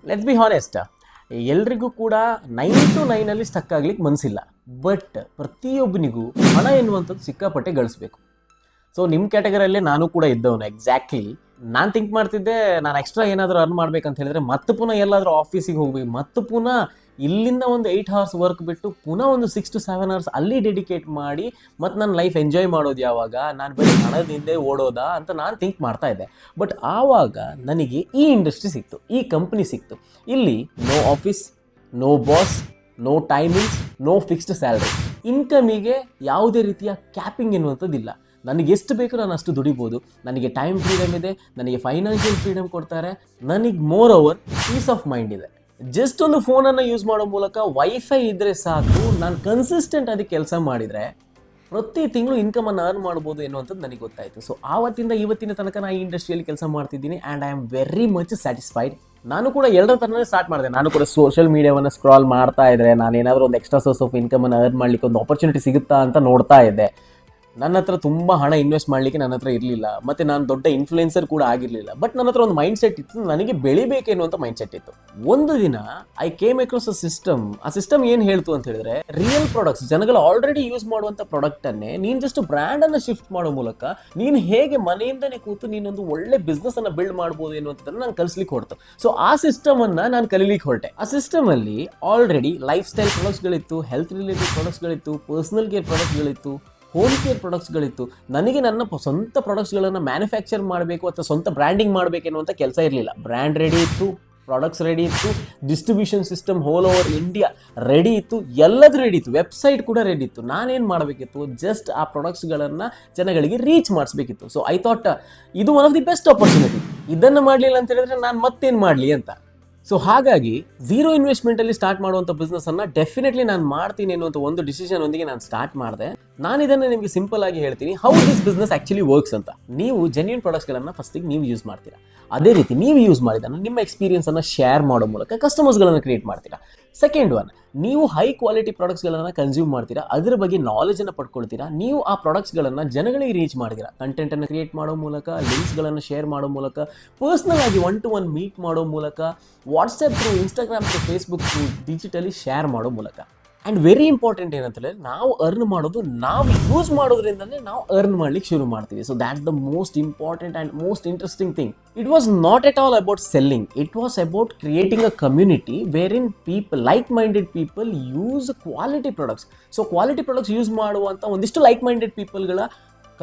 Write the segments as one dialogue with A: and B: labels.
A: Let's be honest, ಎಲ್ರಿಗೂ ಕೂಡ 9 to 9 stuck ಆಗ್ಲಿಕ್ಕೆ ಮನಸ್ಸಿಲ್ಲ. ಬಟ್ ಪ್ರತಿಯೊಬ್ಬನಿಗೂ ಹಣ ಎನ್ನುವಂಥದ್ದು ಸಿಕ್ಕಾಪಟ್ಟೆ ಗಳಿಸ್ಬೇಕು. ಸೊ ನಿಮ್ಮ ಕ್ಯಾಟಗರಿಯಲ್ಲೇ ನಾನು ಕೂಡ ಇದ್ದವನು. ಎಕ್ಸಾಕ್ಟ್ಲಿ ನಾನು ಥಿಂಕ್ ಮಾಡ್ತಿದ್ದೆ, ನಾನು ಎಕ್ಸ್ಟ್ರಾ ಏನಾದರೂ ಅರ್ನ್ ಮಾಡ್ಬೇಕಂತ ಹೇಳಿದ್ರೆ ಮತ್ತೆ ಪುನಃ ಎಲ್ಲಾದರೂ ಆಫೀಸಿಗೆ ಹೋಗ್ಬೇಕು, ಮತ್ತೆ ಪುನಃ ಇಲ್ಲಿಂದ ಒಂದು 8 hours ವರ್ಕ್ ಬಿಟ್ಟು ಪುನಃ ಒಂದು 6 to 7 hours ಅಲ್ಲಿ ಡೆಡಿಕೇಟ್ ಮಾಡಿ ಮತ್ತು ನನ್ನ ಲೈಫ್ ಎಂಜಾಯ್ ಮಾಡೋದು ಯಾವಾಗ, ನಾನು ಬರೀ ಹಣದ ಹಿಂದೆ ಓಡೋದಾ ಅಂತ ನಾನು ಥಿಂಕ್ ಮಾಡ್ತಾ ಇದ್ದೆ. ಬಟ್ ಆವಾಗ ನನಗೆ ಈ ಇಂಡಸ್ಟ್ರಿ ಸಿಕ್ತು, ಈ ಕಂಪ್ನಿ ಸಿಕ್ತು. ಇಲ್ಲಿ no office, no boss, no timings, no fixed salary. ಇನ್ಕಮಿಗೆ ಯಾವುದೇ ರೀತಿಯ ಕ್ಯಾಪಿಂಗ್ ಎನ್ನುವಂಥದ್ದಿಲ್ಲ. ನನಗೆ ಎಷ್ಟು ಬೇಕು ನಾನು ಅಷ್ಟು ದುಡಿಬೋದು. ನನಗೆ ಟೈಮ್ ಫ್ರೀಡಮ್ ಇದೆ, ನನಗೆ ಫೈನಾನ್ಷಿಯಲ್ ಫ್ರೀಡಮ್ ಕೊಡ್ತಾರೆ, ನನಗೆ moreover peace of mind ಇದೆ. ಜಸ್ಟ್ ಒಂದು ಫೋನನ್ನು ಯೂಸ್ ಮಾಡೋ ಮೂಲಕ ವೈಫೈ ಇದ್ದರೆ ಸಾಕು, ನಾನು ಕನ್ಸಿಸ್ಟೆಂಟ್ ಆಗಿ ಕೆಲಸ ಮಾಡಿದರೆ ಪ್ರತಿ ತಿಂಗಳು ಇನ್ಕಮನ್ನು ಅರ್ನ್ ಮಾಡ್ಬೋದು ಎನ್ನುವಂಥದ್ದು ನನಗೆ ಗೊತ್ತಾಯಿತು. ಸೊ ಆವತ್ತಿಂದ ಇವತ್ತಿನ ತನಕ ನಾನು ಈ ಇಂಡಸ್ಟ್ರಿಯಲ್ಲಿ ಕೆಲಸ ಮಾಡ್ತಿದ್ದೀನಿ and I am very much satisfied. ನಾನು ಕೂಡ ಎಲ್ಲರ ಥರನೇ ಸ್ಟಾರ್ಟ್ ಮಾಡಿದೆ. ನಾನು ಕೂಡ ಸೋಷಿಯಲ್ ಮೀಡಿಯಾವನ್ನು ಸ್ಕ್ರಾಲ್ ಮಾಡ್ತಾ ಇದ್ದರೆ ನಾನೇನಾದರೂ ಒಂದು ಎಕ್ಸ್ಟ್ರಾ ಸೋರ್ಸ್ ಆಫ್ ಇನ್ಕಮನ್ನು ಅರ್ನ್ ಮಾಡಲಿಕ್ಕೆ ಒಂದು ಆಪರ್ಚುನಿಟಿ ಸಿಗುತ್ತಾ ಅಂತ ನೋಡ್ತಾ ಇದ್ದೆ. ನನ್ನ ಹತ್ರ ತುಂಬ ಹಣ ಇನ್ವೆಸ್ಟ್ ಮಾಡಲಿಕ್ಕೆ ನನ್ನ ಹತ್ರ ಇರಲಿಲ್ಲ, ಮತ್ತು ನಾನು ದೊಡ್ಡ ಇನ್ಫ್ಲುಯೆನ್ಸರ್ ಕೂಡ ಆಗಿರಲಿಲ್ಲ. ಬಟ್ ನನ್ನ ಹತ್ರ ಒಂದು ಮೈಂಡ್ ಸೆಟ್ ಇತ್ತು, ನನಗೆ ಬೆಳಿಬೇಕೆನ್ನುವಂಥ ಮೈಂಡ್ ಸೆಟ್ ಇತ್ತು. ಒಂದು ದಿನ I came across a system. ಆ ಸಿಸ್ಟಮ್ ಏನು ಹೇಳ್ತು ಅಂತ ಹೇಳಿದ್ರೆ, ರಿಯಲ್ ಪ್ರಾಡಕ್ಟ್ಸ್, ಜನಗಳು ಆಲ್ರೆಡಿ ಯೂಸ್ ಮಾಡುವಂಥ ಪ್ರಾಡಕ್ಟನ್ನೇ ನೀನು ಜಸ್ಟ್ ಬ್ರ್ಯಾಂಡನ್ನು ಶಿಫ್ಟ್ ಮಾಡೋ ಮೂಲಕ ನೀನು ಹೇಗೆ ಮನೆಯಿಂದನೇ ಕೂತು ನೀನೊಂದು ಒಳ್ಳೆ ಬಿಸ್ನೆಸ್ಸನ್ನು ಬಿಲ್ಡ್ ಮಾಡ್ಬೋದು ಎನ್ನುವಂಥದ್ದನ್ನು ನಾನು ಕಲಿಸ್ಲಿಕ್ಕೆ ಹೊರತು. ಸೊ ಆ ಸಿಸ್ಟಮನ್ನು ನಾನು ಕಲೀಲಿಕ್ಕೆ ಹೊರಟೆ. ಆ ಸಿಸ್ಟಮಲ್ಲಿ ಆಲ್ರೆಡಿ ಲೈಫ್ ಸ್ಟೈಲ್ ಪ್ರಾಡಕ್ಟ್ಸ್ಗಳಿತ್ತು, ಹೆಲ್ತ್ ರಿಲೇಟೆಡ್ ಪ್ರಾಡಕ್ಟ್ಸ್ಗಳಿತ್ತು, ಪರ್ಸನಲ್ ಕೇರ್ ಪ್ರಾಡಕ್ಟ್ಸ್ಗಳಿತ್ತು, ಹೋಮ್ ಕೇರ್ ಪ್ರಾಡಕ್ಟ್ಸ್ಗಳಿತ್ತು. ನನಗೆ ನನ್ನ ಸ್ವಂತ ಪ್ರಾಡಕ್ಟ್ಸ್ಗಳನ್ನು ಮ್ಯಾನುಫ್ಯಾಕ್ಚರ್ ಮಾಡಬೇಕು ಅಥವಾ ಸ್ವಂತ ಬ್ರ್ಯಾಂಡಿಂಗ್ ಮಾಡಬೇಕೆನ್ನುವಂಥ ಕೆಲಸ ಇರಲಿಲ್ಲ. ಬ್ರ್ಯಾಂಡ್ ರೆಡಿ ಇತ್ತು, ಪ್ರಾಡಕ್ಟ್ಸ್ ರೆಡಿ ಇತ್ತು, distribution system hole over India ready ಇತ್ತು, ಎಲ್ಲದೂ ರೆಡಿ ಇತ್ತು, ವೆಬ್ಸೈಟ್ ಕೂಡ ರೆಡಿ ಇತ್ತು. ನಾನೇನು ಮಾಡಬೇಕಿತ್ತು, ಜಸ್ಟ್ ಆ ಪ್ರಾಡಕ್ಟ್ಸ್ಗಳನ್ನು ಜನಗಳಿಗೆ ರೀಚ್ ಮಾಡಿಸ್ಬೇಕಿತ್ತು. ಸೊ ಐ ಥಾಟ್ ಇದು one of the best opportunity. ಇದನ್ನು ಮಾಡಲಿಲ್ಲ ಅಂತ ಹೇಳಿದ್ರೆ ನಾನು ಮತ್ತೇನು ಮಾಡಲಿ ಅಂತ. ಸೊ ಹಾಗಾಗಿ ಝೀರೋ ಇನ್ವೆಸ್ಟ್ಮೆಂಟಲ್ಲಿ ಸ್ಟಾರ್ಟ್ ಮಾಡುವಂಥ ಬಿಸ್ನೆಸ್ಸನ್ನು ಡೆಫಿನೆಟ್ಲಿ ನಾನು ಮಾಡ್ತೀನಿ ಅನ್ನುವಂಥ ಒಂದು ಡಿಸಿಷನ್ ಒಂದಿಗೆ ನಾನು ಸ್ಟಾರ್ಟ್ ಮಾಡಿದೆ. ನಾನು ಇದನ್ನು ನಿಮಗೆ ಸಿಂಪಲ್ ಆಗಿ ಹೇಳ್ತೀನಿ, how this business actually works ಅಂತ. ನೀವು ಜೆನ್ಯೂನ್ ಪ್ರಾಡಕ್ಟ್ಸ್ಗಳನ್ನು ಫಸ್ಟಿಗೆ ನೀವು ಯೂಸ್ ಮಾಡ್ತೀರಾ. ಅದೇ ರೀತಿ ನೀವು ಯೂಸ್ ಮಾಡಿದ್ದನ್ನು ನಿಮ್ಮ ಎಕ್ಸ್ಪೀರಿಯನ್ಸನ್ನು ಶೇರ್ ಮಾಡೋ ಮೂಲಕ ಕಸ್ಟಮರ್ಸ್ಗಳನ್ನು ಕ್ರಿಯೇಟ್ ಮಾಡ್ತೀರಾ. ಸೆಕೆಂಡ್ ಒನ್, ನೀವು ಹೈ ಕ್ವಾಲಿಟಿ ಪ್ರಾಡಕ್ಟ್ಸ್ಗಳನ್ನು ಕನ್ಸ್ಯೂಮ್ ಮಾಡ್ತೀರಾ, ಅದರ ಬಗ್ಗೆ ನಾಲೆಜನ್ನು ಪಡ್ಕೊಳ್ತೀರಾ. ನೀವು ಆ ಪ್ರಾಡಕ್ಟ್ಸ್ಗಳನ್ನು ಜನಗಳಿಗೆ ರೀಚ್ ಮಾಡ್ತೀರಾ, ಕಂಟೆಂಟನ್ನು ಕ್ರಿಯೇಟ್ ಮಾಡೋ ಮೂಲಕ, ಲಿಂಕ್ಸ್ಗಳನ್ನು ಶೇರ್ ಮಾಡೋ ಮೂಲಕ, ಪರ್ಸ್ನಲ್ ಆಗಿ 1-to-1 ಮೀಟ್ ಮಾಡೋ ಮೂಲಕ, WhatsApp through, Instagram through, Facebook through digitally share ಮಾಡೋ ಮೂಲಕ. ಆ್ಯಂಡ್ ವೆರಿ ಇಂಪಾರ್ಟೆಂಟ್ ಏನಂತಂದರೆ, ನಾವು ಅರ್ನ್ ಮಾಡೋದು ನಾವು ಯೂಸ್ ಮಾಡೋದ್ರಿಂದಲೇ ನಾವು ಅರ್ನ್ ಮಾಡ್ಲಿಕ್ಕೆ ಶುರು ಮಾಡ್ತೀವಿ. So that's the most important and most interesting thing. It was not at all about selling, it was about creating a community where in people, like minded people use quality products. So quality products use ಮಾಡುವಂಥ ಒಂದಿಷ್ಟು like minded ಪೀಪಲ್ಗಳ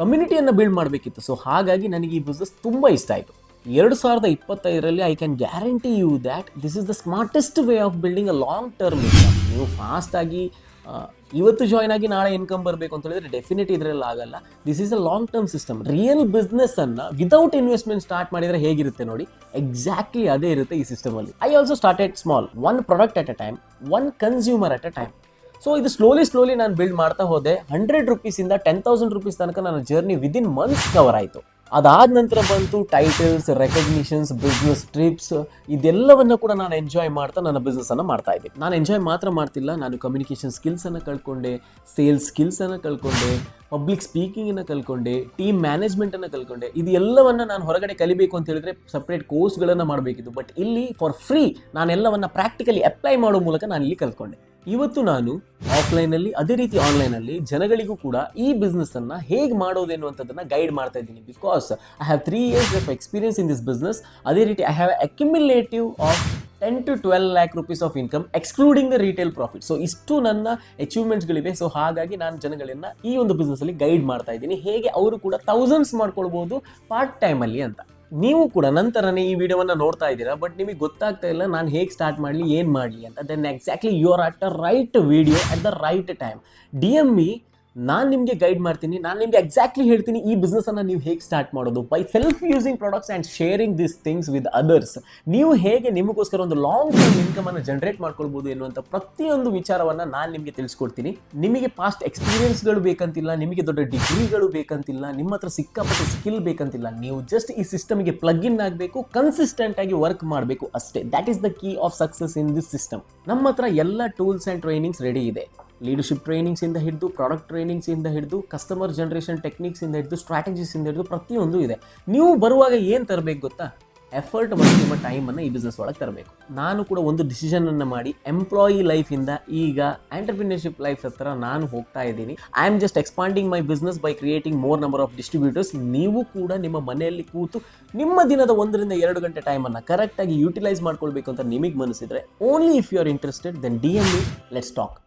A: ಕಮ್ಯುನಿಟಿಯನ್ನು build ಮಾಡಬೇಕಿತ್ತು. So ಹಾಗಾಗಿ ನನಗೆ ಈ business ತುಂಬ ಇಷ್ಟ ಆಯಿತು. 2025ರಲ್ಲಿ I can guarantee you that this is the smartest way of building a long term income. ನೀವು ಫಾಸ್ಟಾಗಿ ಇವತ್ತು ಜಾಯ್ನ್ ಆಗಿ ನಾಳೆ ಇನ್ಕಮ್ ಬರಬೇಕು ಅಂತ ಹೇಳಿದ್ರೆ ಡೆಫಿನೆಟ್ ಇದರಲ್ಲಿ ಆಗಲ್ಲ. This is a long term system. Real ಬಿಸ್ನೆಸ್ಸನ್ನು ವಿದೌಟ್ ಇನ್ವೆಸ್ಟ್ಮೆಂಟ್ ಸ್ಟಾರ್ಟ್ ಮಾಡಿದರೆ ಹೇಗಿರುತ್ತೆ ನೋಡಿ, ಎಕ್ಸಾಕ್ಟ್ಲಿ ಅದೇ ಇರುತ್ತೆ ಈ ಸಿಸ್ಟಮಲ್ಲಿ. I also started small, 1 product at a time, 1 consumer at a time. So ಇದು ಸ್ಲೋಲಿ ನಾನು ಬಿಲ್ಡ್ ಮಾಡ್ತಾ ಹೋದೆ. 100 ರೂಪೀಸಿಂದ 10,000 ರೂಪೀಸ್ ತನಕ ನನ್ನ ಜರ್ನಿ ವಿದಿನ್ ಮಂತ್ಸ್ ಕವರ್ ಆಯಿತು. ಅದಾದ ನಂತರ ಬಂತು ಟೈಟಲ್ಸ್, ರೆಕಗ್ನಿಷನ್ಸ್, ಬಿಸ್ನೆಸ್ ಟ್ರಿಪ್ಸ್, ಇದೆಲ್ಲವನ್ನು ಕೂಡ ನಾನು ಎಂಜಾಯ್ ಮಾಡ್ತಾ ನನ್ನ ಬಿಸ್ನೆಸ್ಸನ್ನು ಮಾಡ್ತಾ ಇದ್ದೀನಿ. ನಾನು ಎಂಜಾಯ್ ಮಾತ್ರ ಮಾಡ್ತಿಲ್ಲ, ನಾನು ಕಮ್ಯುನಿಕೇಷನ್ ಸ್ಕಿಲ್ಸನ್ನು ಕಳ್ಕೊಂಡೆ, ಸೇಲ್ಸ್ ಸ್ಕಿಲ್ಸನ್ನು ಕಳ್ಕೊಂಡೆ, ಪಬ್ಲಿಕ್ ಸ್ಪೀಕಿಂಗನ್ನು ಕಳ್ಕೊಂಡೆ, ಟೀಮ್ ಮ್ಯಾನೇಜ್ಮೆಂಟನ್ನು ಕಳ್ಕೊಂಡೆ. ಇದು ಎಲ್ಲವನ್ನು ನಾನು ಹೊರಗಡೆ ಕಲಿಬೇಕು ಅಂತ ಹೇಳಿದ್ರೆ ಸಪ್ರೇಟ್ ಕೋರ್ಸ್ಗಳನ್ನು ಮಾಡಬೇಕಿತ್ತು. ಬಟ್ ಇಲ್ಲಿ ಫಾರ್ ಫ್ರೀ ನಾನೆಲ್ಲವನ್ನು ಪ್ರಾಕ್ಟಿಕಲಿ ಅಪ್ಲೈ ಮಾಡೋ ಮೂಲಕ ನಾನು ಇಲ್ಲಿ ಕಲ್ತ್ಕೊಂಡೆ. ಇವತ್ತು ನಾನು ಆಫ್ಲೈನಲ್ಲಿ ಅದೇ ರೀತಿ ಆನ್ಲೈನಲ್ಲಿ ಜನಗಳಿಗೂ ಕೂಡ ಈ ಬಿಸ್ನೆಸ್ಸನ್ನು ಹೇಗೆ ಮಾಡೋದು ಎನ್ನುವಂಥದ್ದನ್ನು ಗೈಡ್ ಮಾಡ್ತಾ ಇದ್ದೀನಿ. Because I have 3 years of experience in this business. ಅದೇ ರೀತಿ I have accumulative of 10 to 12 lakh rupees of income excluding the retail profit. So ಇಷ್ಟು ನನ್ನ ಅಚೀವ್ಮೆಂಟ್ಸ್ಗಳಿವೆ. ಸೊ ಹಾಗಾಗಿ ನಾನು ಜನಗಳನ್ನು ಈ ಒಂದು ಬಿಸ್ನೆಸ್ಸಲ್ಲಿ ಗೈಡ್ ಮಾಡ್ತಾ ಇದ್ದೀನಿ, ಹೇಗೆ ಅವರು ಕೂಡ ಥೌಸಂಡ್ಸ್ ಮಾಡ್ಕೊಳ್ಬೋದು ಪಾರ್ಟ್ ಟೈಮಲ್ಲಿ ಅಂತ. ನೀವು ಕೂಡ ನಂತರನೇ ಈ ವಿಡಿಯೋವನ್ನು ನೋಡ್ತಾ ಇದ್ದೀರಾ, ಬಟ್ ನಿಮಗೆ ಗೊತ್ತಾಗ್ತಾ ಇಲ್ಲ ನಾನು ಹೇಗೆ ಸ್ಟಾರ್ಟ್ ಮಾಡಲಿ, ಏನು ಮಾಡಲಿ ಅಂತ. Then exactly you are at the right video at the right time. DM me, ನಾನು ನಿಮಗೆ ಗೈಡ್ ಮಾಡ್ತೀನಿ, ನಾನು ನಿಮಗೆ ಎಕ್ಸಾಕ್ಟ್ಲಿ ಹೇಳ್ತೀನಿ ಈ ಬಿಸ್ನೆಸ್ಸನ್ನು ನೀವು ಹೇಗೆ ಸ್ಟಾರ್ಟ್ ಮಾಡೋದು by self using products and sharing this things with others. ನೀವು ಹೇಗೆ ನಿಮಗೋಸ್ಕರ ಒಂದು ಲಾಂಗ್ ಟರ್ಮ್ ಇನ್ಕಮನ್ನು ಜನರೇಟ್ ಮಾಡ್ಕೊಳ್ಬೋದು ಎನ್ನುವಂಥ ಪ್ರತಿಯೊಂದು ವಿಚಾರವನ್ನು ನಾನು ನಿಮಗೆ ತಿಳಿಸ್ಕೊಡ್ತೀನಿ. ನಿಮಗೆ ಪಾಸ್ಟ್ ಎಕ್ಸ್ಪೀರಿಯನ್ಸ್ಗಳು ಬೇಕಂತಿಲ್ಲ, ನಿಮಗೆ ದೊಡ್ಡ ಡಿಗ್ರಿಗಳು ಬೇಕಂತಿಲ್ಲ, ನಿಮ್ಮ ಹತ್ರ ಸಿಕ್ಕಾಪಟ್ಟೆ ಸ್ಕಿಲ್ ಬೇಕಂತಿಲ್ಲ. ನೀವು ಜಸ್ಟ್ ಈ ಸಿಸ್ಟಮ್ಗೆ ಪ್ಲಗ್ ಇನ್ ಆಗಬೇಕು, ಕನ್ಸಿಸ್ಟೆಂಟ್ ಆಗಿ ವರ್ಕ್ ಮಾಡಬೇಕು ಅಷ್ಟೇ. That is the key of success in this system. ನಮ್ಮ ಹತ್ರ ಎಲ್ಲ ಟೂಲ್ಸ್ ಆ್ಯಂಡ್ ಟ್ರೈನಿಂಗ್ಸ್ ರೆಡಿ ಇದೆ. ಲೀಡರ್ಶಿಪ್ ಟ್ರೈನಿಂಗ್ಸಿಂದ ಹಿಡಿದು, ಪ್ರಾಡಕ್ಟ್ ಟ್ರೈನಿಂಗ್ಸಿಂದ ಹಿಡಿದು, ಕಸ್ಟಮರ್ ಜನರೇಷನ್ ಟೆಕ್ನಿಕ್ಸಿಂದ ಹಿಡಿದು, ಸ್ಟ್ರಾಟಜೀಸಿಂದ ಹಿಡಿದು ಪ್ರತಿಯೊಂದು ಇದೆ. ನೀವು ಬರುವಾಗ ಏನು ತರಬೇಕು ಗೊತ್ತಾ? ಎಫರ್ಟ್ ಮತ್ತು ನಿಮ್ಮ ಟೈಮನ್ನು ಈ ಬಿಸ್ನೆಸ್ ಒಳಗೆ ತರಬೇಕು. ನಾನು ಕೂಡ ಒಂದು ಡಿಸಿಷನನ್ನು ಮಾಡಿ ಎಂಪ್ಲಾಯಿ ಲೈಫಿಂದ ಈಗ ಎಂಟರ್ಪ್ರಿನರ್ಶಿಪ್ ಲೈಫ್ ಹತ್ರ ನಾನು ಹೋಗ್ತಾ ಇದ್ದೀನಿ. I am just expanding my business by creating more number of distributors. ನೀವು ಕೂಡ ನಿಮ್ಮ ಮನೆಯಲ್ಲಿ ಕೂತು ನಿಮ್ಮ ದಿನದ 1 ರಿಂದ 2 ಗಂಟೆ ಟೈಮನ್ನು ಕರೆಕ್ಟಾಗಿ ಯುಟಿಲೈಸ್ ಮಾಡ್ಕೊಳ್ಬೇಕು ಅಂತ ನಿಮಗೆ ಮನಸ್ಸಿದ್ರೆ, only if you are interested then DM me, let's talk.